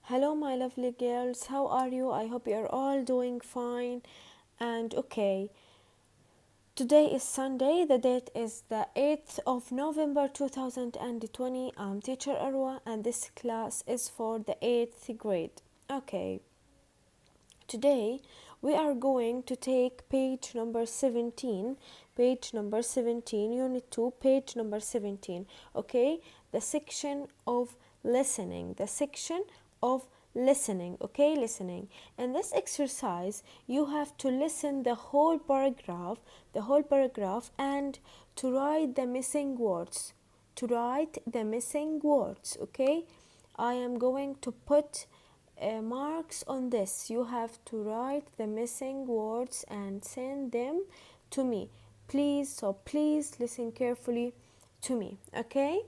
Hello, my lovely girls. How are you? I hope you're all doing fine and okay. Today is Sunday. The date is the 8th of November 2020. I'm teacher Arwa and this class is for the 8th grade. Okay. Today we are going to take page number 17, unit 2, page number 17. Okay? The section of listening. Okay, listening. In this exercise you have to listen the whole paragraph and to write the missing words. Okay? I am going to put marks on this. You have to write the missing words and send them to me. Please listen carefully to me. Okay?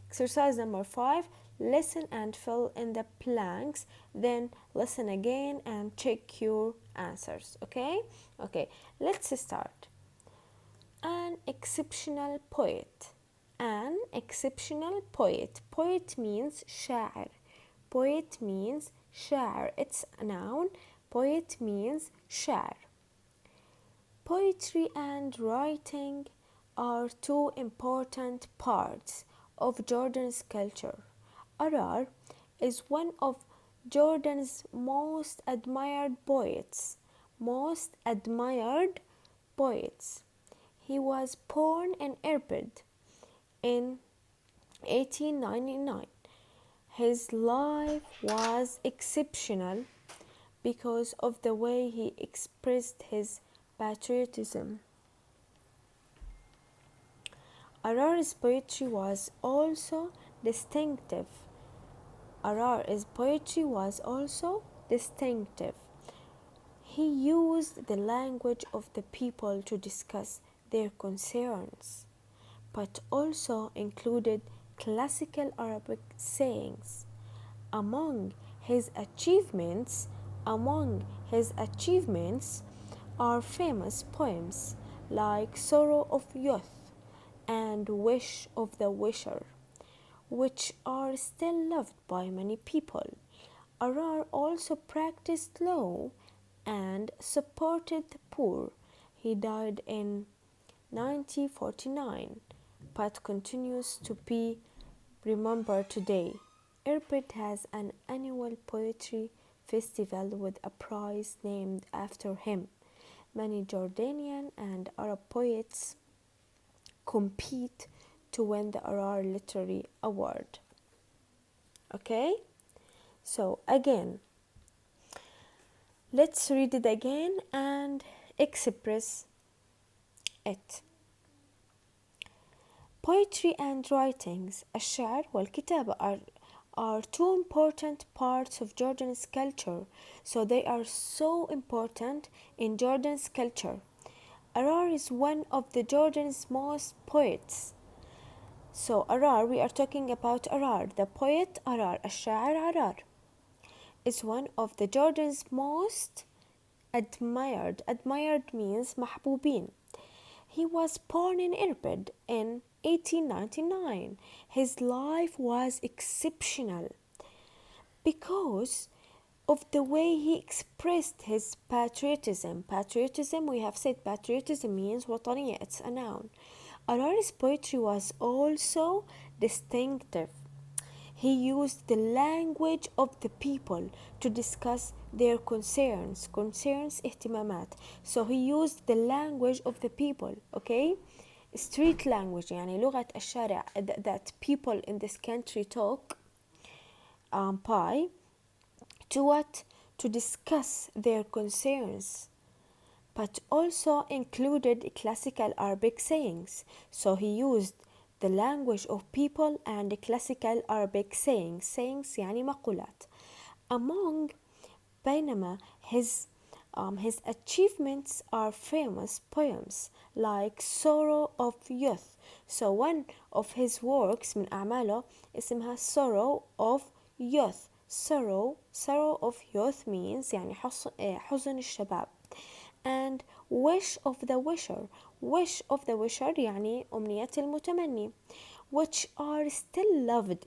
Exercise number 5. Listen and fill in the blanks. Then listen again and check your answers. Okay? Okay, let's start. An exceptional poet. An exceptional poet. Poet means شاعر. Poet means شاعر. It's a noun. Poet means شاعر. Poetry and writing are two important parts of Jordan's culture. Arar is one of Jordan's most admired poets. Most admired poets. He was born in Irbid in 1899. His life was exceptional because of the way he expressed his patriotism. Arar's poetry was also distinctive. Arar's poetry was also distinctive. He used the language of the people to discuss their concerns, but also included classical Arabic sayings. Among his achievements are famous poems like Sorrow of Youth and Wish of the Wisher, which are still loved by many people. Arar also practiced law and supported the poor. He died in 1949 but continues to be remembered today. Irbid has an annual poetry festival with a prize named after him. Many Jordanian and Arab poets compete to win the Arar Literary Award. Okay? So again, let's read it again and express it. Poetry and writings, الشعر والكتابة are two important parts of Jordan's culture. So they are so important in Jordan's culture. Arar is one of the Jordan's most poets. So Arar, we are talking about Arar, the poet Arar, الشاعر Arar, is one of the Jordan's most admired. Admired means محبوبين. He was born in Irbid in 1899. His life was exceptional because of the way he expressed his patriotism. Patriotism, we have said patriotism means وطنية, it's a noun. Arar's poetry was also distinctive. He used the language of the people to discuss their concerns اهتمامات. So he used the language of the people, okay? Street language, يعني لغة الشارع that people in this country talk by to what? To discuss their concerns, but also included classical Arabic sayings. So he used the language of people and classical Arabic sayings يعني مقولات. بينما his achievements are famous poems like Sorrow of Youth. So one of his works من أعماله اسمها Sorrow of Youth. Sorrow of Youth means يعني حزن الشباب. And Wish of the Wisher يعني أمنية المتمني, which are still loved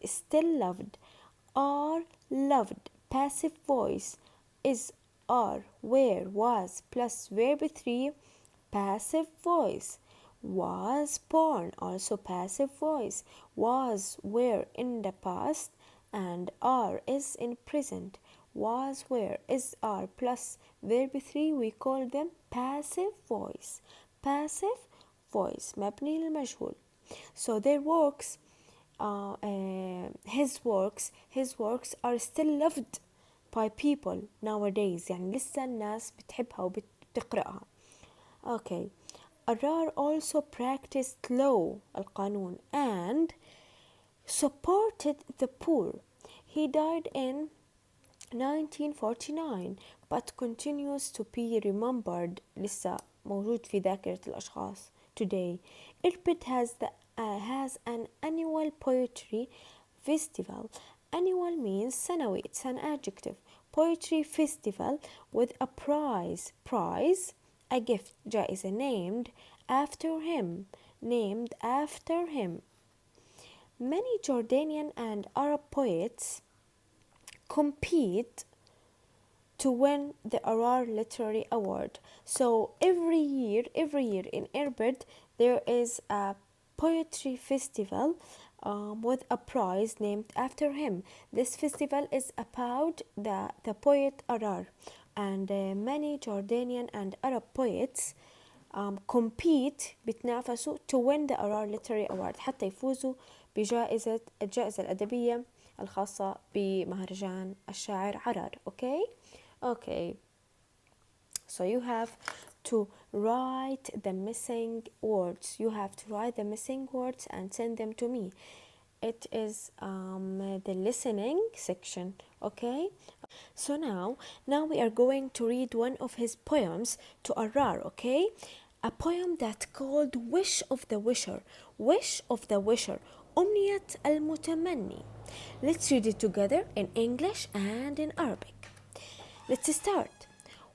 passive voice is, are, were, was plus verb 3, passive voice. Was born, also passive voice. Was, were in the past, and are is in present. Was, were, is, are plus verb 3, we call them passive voice. Passive voice مبني للمجهول. So their works, his works are still loved by people nowadays. يعني لسه الناس بتحبها وبتقرأها. Okay. Arar also practiced law, القانون, and supported the poor. He died in 1949 but continues to be remembered. لسه موجود في ذاكرة الأشخاص today. Irbid has an annual poetry festival. Annual means سنوي, it's an adjective. Poetry festival with a prize. Prize, a gift, جائزة, named after him. Named after him. Many Jordanian and Arab poets compete to win the Arar Literary Award. So every year in Irbid there is a poetry festival with a prize named after him. This festival is about the poet Arar, and many Jordanian and Arab poets compete بتنافسوا to win the Arar Literary Award حتى يفوزوا بجائزة الجائزة الأدبية الخاصة بمهرجان الشاعر عرار. Okay, so you have to write the missing words. You have to write the missing words and send them to me. It is the listening section. Okay, so now we are going to read one of his poems to Arar. Okay, a poem that called Wish of the Wisher. Wish of the Wisher, أمنية المتمني. Let's read it together in English and in Arabic. Let's start.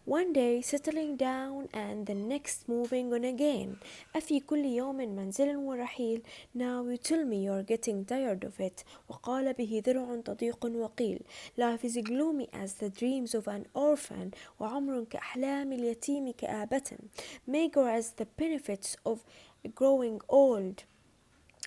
One day settling down and the next moving on again. أفي كل يوم منزل ورحيل. Now you tell me you're getting tired of it. وقال به ذرع تضيق وقيل. Life is gloomy as the dreams of an orphan. وعمر كأحلام اليتيم كآبة. Meager as the benefits of growing old.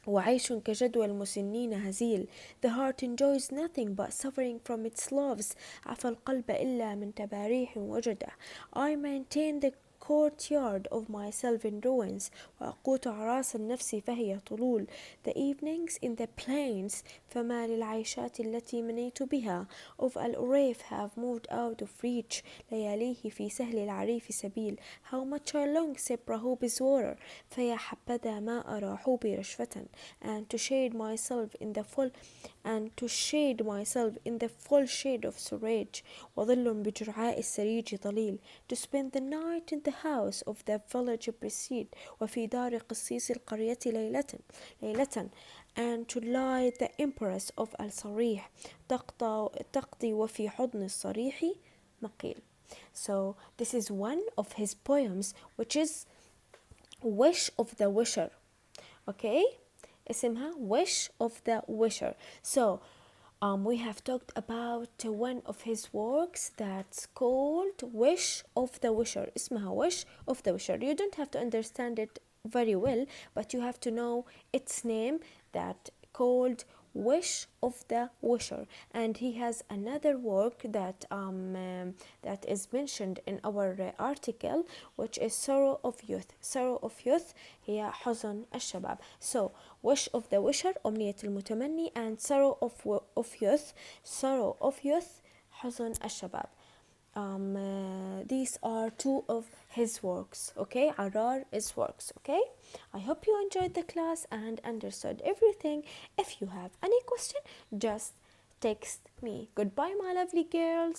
وعيش كجدوى المسنين هزيل. The heart enjoys nothing but suffering from its loves. عفى القلب إلا من تباريح وجده. I maintain the courtyard of myself in ruins. وأقوت عراس النفس فهي طلول. The evenings in the plains فما للعيشات التي منيت بها. Of الأريف have moved out of reach. لياليه في سهل العريف سبيل. How much I long سبره بزوار. فيا حبذا ما أرى حوبي رشفة. And to shade myself in the full shade of surage. وظل بجرعاء السريج ضليل. To spend the night in the house of the village precede. وفي دار قصيص القرية ليلة. And to lie the empress of الصريح. تقضي وفي حضن الصريح مقيل. So this is one of his poems, which is Wish of the Wisher. Okay, اسمها Wish of the Wisher. So we have talked about one of his works that's called Wish of the Wisher. اسمها Wish of the Wisher. You don't have to understand it very well, but you have to know its name, that called Wish of the Wisher. And he has another work that that is mentioned in our article, which is Sorrow of Youth. Sorrow of Youth هي حزن الشباب. So Wish of the Wisher أمنية المتمني, and Sorrow of Youth حزن الشباب. These are two of his works. Okay, Arar's works. Okay, I hope you enjoyed the class and understood everything. If you have any question, just text me. Goodbye, my lovely girls.